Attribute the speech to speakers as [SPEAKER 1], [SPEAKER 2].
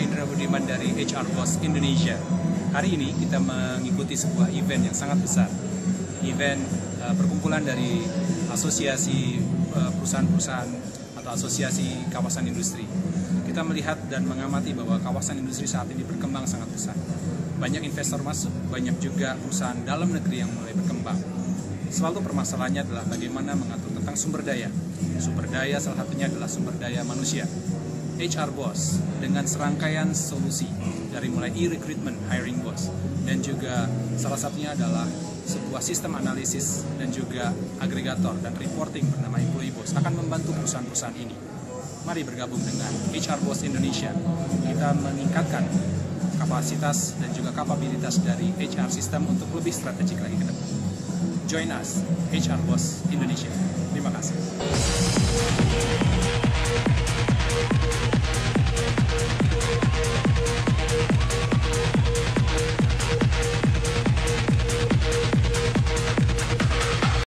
[SPEAKER 1] saya Indra Budiman dari HR Boss Indonesia. Hari ini kita mengikuti sebuah event yang sangat besar. Event perkumpulan dari asosiasi perusahaan-perusahaan atau asosiasi kawasan industri. Kita melihat dan mengamati bahwa kawasan industri saat ini berkembang sangat besar. Banyak investor masuk, banyak juga perusahaan dalam negeri yang mulai berkembang. Selalu permasalahannya adalah bagaimana mengatur tentang sumber daya. Sumber daya salah satunya adalah sumber daya manusia. HR Boss dengan serangkaian solusi dari mulai e-recruitment, hiring boss, dan juga salah satunya adalah sebuah sistem analisis dan juga agregator dan reporting bernama Employee Boss akan membantu perusahaan-perusahaan ini. Mari bergabung dengan HR Boss Indonesia. Kita meningkatkan kapasitas dan juga kapabilitas dari HR system untuk lebih strategik lagi ke depan. Join us, HR Boss Indonesia.